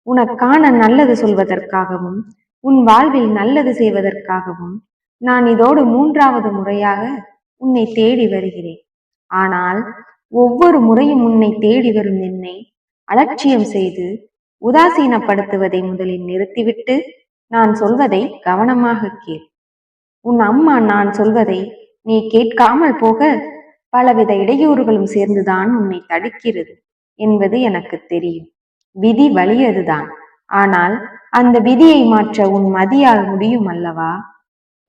உனக்கான நல்லது சொல்வதற்காகவும் உன் வாழ்வில் நல்லது செய்வதற்காகவும் நான் இதோடு 3வது முறையாக உன்னை தேடி வருகிறேன். ஆனால் ஒவ்வொரு முறையும் உன்னை தேடி வரும் என்னை அலட்சியம் செய்து உதாசீனப்படுத்துவதை முதலில் நிறுத்திவிட்டு நான் சொல்வதை கவனமாக கேள். உன் அம்மா நான் சொல்வதை நீ கேட்காமல் போக பலவித இடையூறுகளும் சேர்ந்துதான் உன்னை தடுக்கிறது என்பது எனக்கு தெரியும். விதி வலியதுதான். ஆனால் அந்த விதியை மாற்ற உன் மதியால் முடியும் அல்லவா?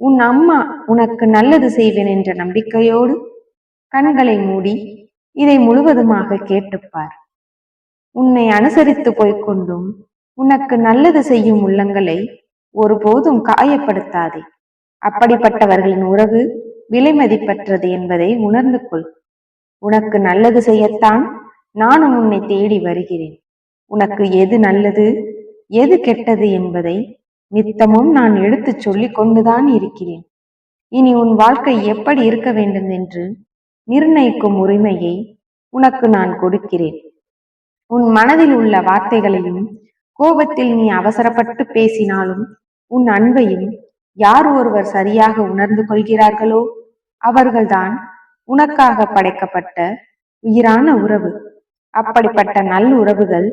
உன் அம்மா உனக்கு நல்லது செய்வேன் என்ற நம்பிக்கையோடு கண்களை மூடி இதை முழுவதுமாக கேட்டுப்பார். உன்னை அனுசரித்து போய்கொண்டும் உனக்கு நல்லது செய்யும் உள்ளங்களை ஒருபோதும் காயப்படுத்தாதே. அப்படிப்பட்டவர்களின் உறவு விலைமதிப்பற்றது என்பதை உணர்ந்து கொள். உனக்கு நல்லது செய்யத்தான் நானும் உன்னை தேடி வருகிறேன். உனக்கு எது நல்லது எது கெட்டது என்பதை நித்தமும் நான் எடுத்துச் சொல்லிக் கொண்டுதான் இருக்கிறேன். இனி உன் வாழ்க்கை எப்படி இருக்க வேண்டும் என்று நிர்ணயிக்கும் உரிமையை உனக்கு நான் கொடுக்கிறேன். உன் மனதில் உள்ள வார்த்தைகளையும் கோபத்தில் நீ அவசரப்பட்டு பேசினாலும் உன் அன்பையும் யார் ஒருவர் சரியாக உணர்ந்து கொள்கிறார்களோ அவர்கள்தான் உனக்காக படைக்கப்பட்ட உயிரான உறவு. அப்படிப்பட்ட நல் உறவுகள்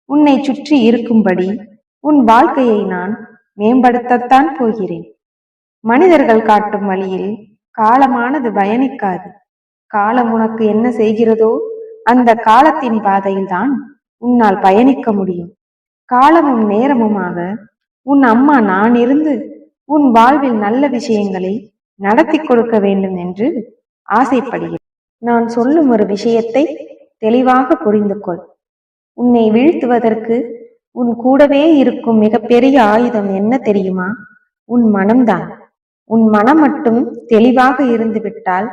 உன்னை சுற்றி இருக்கும்படி உன் வாழ்க்கையை நான் மேம்படுத்தத்தான் போகிறேன். மனிதர்கள் காட்டும் வழியில் காலமானது பயணிக்காது. காலம் உனக்கு என்ன செய்கிறதோ அந்த காலத்தின் பாதையில்தான் உன்னால் பயணிக்க முடியும். காலமும் நேரமுமாக உன் அம்மா நான் இருந்து உன் வாழ்வில் நல்ல விஷயங்களை நடத்தி கொடுக்க வேண்டும் என்று ஆசைப்படுகிறேன். நான் சொல்லும் ஒரு விஷயத்தை தெளிவாக புரிந்து கொள். உன்னை வீழ்த்துவதற்கு உன் கூடவே இருக்கும் மிகப்பெரிய ஆயுதம் என்ன தெரியுமா? உன் மனம்தான். உன் மனம் மட்டும் தெளிவாக இருந்து விட்டால்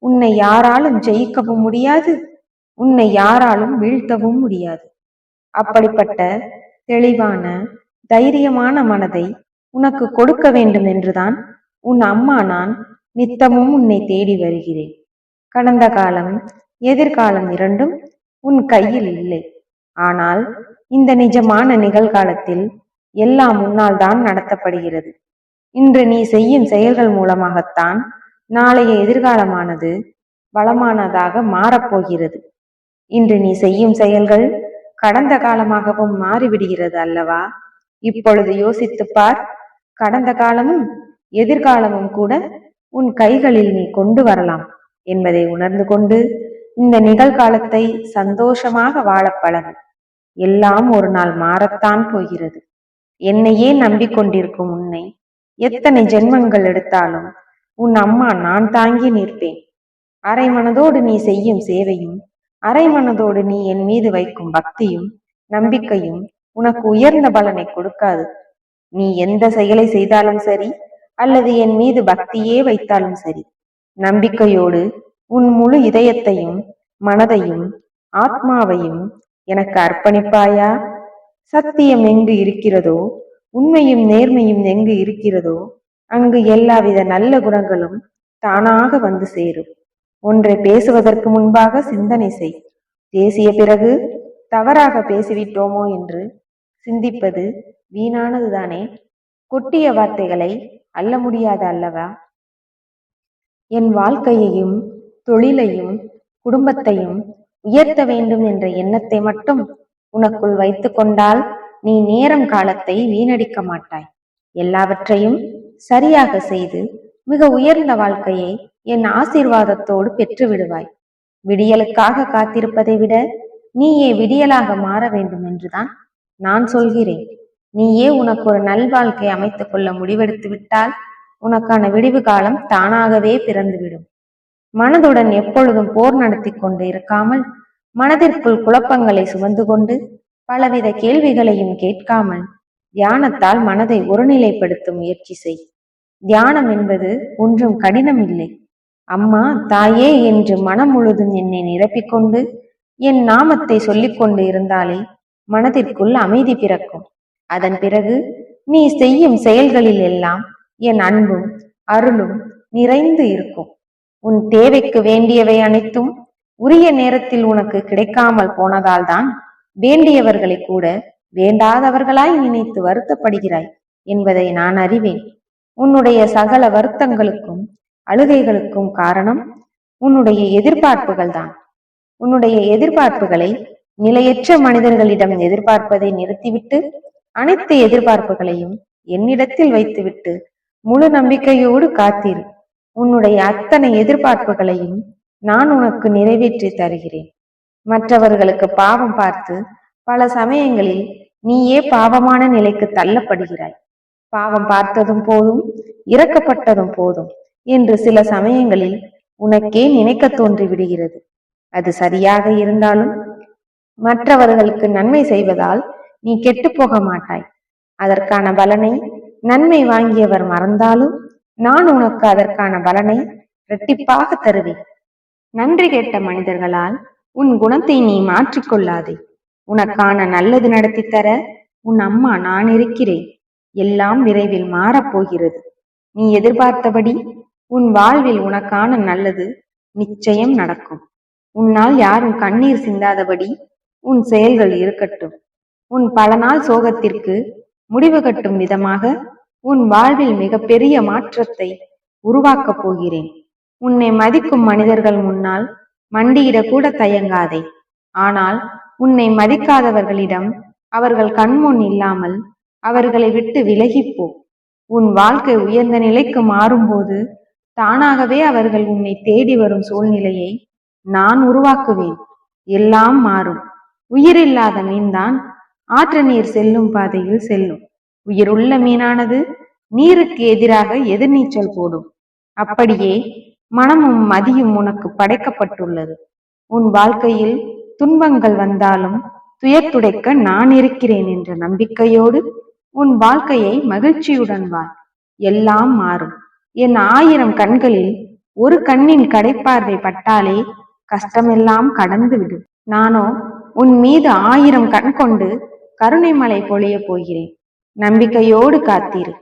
உன்னை யாராலும் ஜெயிக்கவும் முடியாது, உன்னை யாராலும் வீழ்த்தவும் முடியாது. அப்படிப்பட்ட தெளிவான தைரியமான மனதை உனக்கு கொடுக்க வேண்டும் என்றுதான் உன் அம்மா நான் நித்தமும் உன்னை தேடி வருகிறேன். கடந்த காலம் எதிர்காலம் இரண்டும் உன் கையில் இல்லை. ஆனால் இந்த நிஜமான நிகழ்காலத்தில் எல்லாம் உன்னால் தான் நடத்தப்படுகிறது. இன்று நீ செய்யும் செயல்கள் மூலமாகத்தான் நாளைய எதிர்காலமானது வளமானதாக மாறப்போகிறது. இன்று நீ செய்யும் செயல்கள் கடந்த காலமாகவும் மாறிவிடுகிறது அல்லவா? இப்பொழுது யோசித்து பார். கடந்த காலமும் எதிர்காலமும் கூட உன் கைகளில் நீ கொண்டு வரலாம் என்பதை உணர்ந்து கொண்டு இந்த நிகழ்காலத்தை சந்தோஷமாக வாழ பழகு. எல்லாம் ஒரு நாள் மாறத்தான் போகிறது. என்னையே நம்பிக்கொண்டிருக்கும் உன்னை எத்தனை ஜென்மங்கள் எடுத்தாலும் உன் அம்மா நான் தாங்கி நிற்பேன். அரை மனதோடு நீ செய்யும் சேவையும் அரை மனதோடு நீ என் மீது வைக்கும் பக்தியும் நம்பிக்கையும் உனக்கு உயர்ந்த பலனை கொடுக்காது. நீ எந்த செயலை செய்தாலும் சரி அல்லது என் மீது பக்தியே வைத்தாலும் சரி, நம்பிக்கையோடு உன் முழு இதயத்தையும் மனதையும் ஆத்மாவையும் எனக்கு அர்ப்பணிப்பாயா? சத்தியம் எங்கு இருக்கிறதோ, உண்மையும் நேர்மையும் எங்கு இருக்கிறதோ அங்கு எல்லாவித நல்ல குணங்களும் தானாக வந்து சேரும். ஒன்றை பேசுவதற்கு முன்பாக சிந்தனை செய். பேசிய பிறகு தவறாக பேசிவிட்டோமோ என்று சிந்திப்பது வீணானதுதானே. கொட்டிய வார்த்தைகளை அள்ள முடியாது அல்லவா? என் வாழ்க்கையையும் தொழிலையும் குடும்பத்தையும் உயர்த்த வேண்டும் என்ற எண்ணத்தை மட்டும் உனக்குள் வைத்து கொண்டால் நீ நேரம் காலத்தை வீணடிக்க மாட்டாய். எல்லாவற்றையும் சரியாக செய்து மிக உயர்ந்த வாழ்க்கையை என் ஆசீர்வாதத்தோடு பெற்று விடுவாய். விடியலுக்காக காத்திருப்பதை விட நீயே விடியலாக மாற வேண்டும் என்றுதான் நான் சொல்கிறேன். நீயே உனக்கு ஒரு நல்வாழ்க்கை அமைத்துக் கொள்ள முடிவெடுத்து விட்டால் உனக்கான விடிவு காலம் தானாகவே பிறந்துவிடும். மனதுடன் எப்பொழுதும் போர் நடத்தி கொண்டு இருக்காமல், மனதிற்குள் குழப்பங்களை சுமந்து கொண்டு பலவித கேள்விகளையும் கேட்காமல் தியானத்தால் மனதை ஒருநிலைப்படுத்த முயற்சி செய். தியானம் என்பது ஒன்றும் கடினம் இல்லை. அம்மா தாயே என்று மனம் முழுதும் என்னை நிரப்பிக்கொண்டு என் நாமத்தை சொல்லிக்கொண்டு இருந்தாலே மனதிற்குள் அமைதி பிறக்கும். அதன் பிறகு நீ செய்யும் செயல்களில் எல்லாம் என் அன்பும் அருளும் நிறைந்து இருக்கும். உன் தேவைக்கு வேண்டியவை அனைத்தும் உரிய நேரத்தில் உனக்கு கிடைக்காமல் போனதால் தான் வேண்டியவர்களை கூட வேண்டாதவர்களாய் நினைத்து வருத்தப்படுகிறாய் என்பதை நான் அறிவேன். உன்னுடைய சகல வருத்தங்களுக்கும் அழுகைகளுக்கும் காரணம் உன்னுடைய எதிர்பார்ப்புகள் தான். உன்னுடைய எதிர்பார்ப்புகளை நிலையற்ற மனிதர்களிடம் எதிர்பார்ப்பதை நிறுத்திவிட்டு அனைத்து எதிர்பார்ப்புகளையும் என்னிடத்தில் வைத்துவிட்டு முழு நம்பிக்கையோடு காத்திரு. உன்னுடைய அத்தனை எதிர்பார்ப்புகளையும் நான் உனக்கு நிறைவேற்றி தருகிறேன். மற்றவர்களுக்கு பாவம் பார்த்து பல சமயங்களில் நீயே பாவமான நிலைக்கு தள்ளப்படுகிறாய். பாவம் பார்த்ததும் போதும், இறக்கப்பட்டதும் போதும் என்று சில சமயங்களில் உனக்கே நினைக்க தோன்றி விடுகிறது. அது சரியாக இருந்தாலும் மற்றவர்களுக்கு நன்மை செய்வதால் நீ கெட்டு போக மாட்டாய். அதற்கான பலனை நன்மை வாங்கியவர் மறந்தாலும் நான் உனக்கு அதற்கான பலனை இரட்டிப்பாக தருவேன். நன்றி கேட்ட மனிதர்களால் உன் குணத்தை நீ மாற்றிக்கொள்ளாதே. உனக்கான நல்லது நடத்தி தர உன் அம்மா நான் இருக்கிறேன். எல்லாம் விரைவில் மாறப்போகிறது. நீ எதிர்பார்த்தபடி உன் வாழ்வில் உனக்கான நல்லது நிச்சயம் நடக்கும். உன்னால் யாரும் கண்ணீர் சிந்தாதபடி உன் செயல்கள் இருக்கட்டும். உன் பல நாள் சோகத்திற்கு முடிவு கட்டும் விதமாக உன் வாழ்வில் மிகப்பெரிய மாற்றத்தை உருவாக்கப் போகிறேன். உன்னை மதிக்கும் மனிதர்கள் முன்னால் மண்டியிட கூட தயங்காதே. ஆனால் உன்னை மதிக்காதவர்களிடம் அவர்கள் கண்முன் இல்லாமல் அவர்களை விட்டு விலகிப்போ. உன் வாழ்க்கை உயர்ந்த நிலைக்கு மாறும்போது தானாகவே அவர்கள் உன்னை தேடி வரும் சூழ்நிலையை நான் உருவாக்குவேன். எல்லாம் மாறும். உயிரில்லாத மீன்தான் ஆற்று நீர் செல்லும் பாதையில் செல்லும். உயிருள்ள மீனானது நீருக்கு எதிராக எதிர்நீச்சல் போடும். அப்படியே மனமும் மதியும் உனக்கு படைக்கப்பட்டுள்ளது. உன் வாழ்க்கையில் துன்பங்கள் வந்தாலும் துயர் துடைக்க நான் இருக்கிறேன் என்ற நம்பிக்கையோடு உன் வாழ்க்கையை மகிழ்ச்சியுடன் வாழ். எல்லாம் மாறும். என் 1000 கண்களில் ஒரு கண்ணின் கடைப்பார்வை பட்டாலே கஷ்டமெல்லாம் கடந்து விடும். நானோ உன் மீது 1000 கண் கொண்டு கருணை மழை பொழிய போகிறேன். நம்பிக்கையோடு காத்திரு.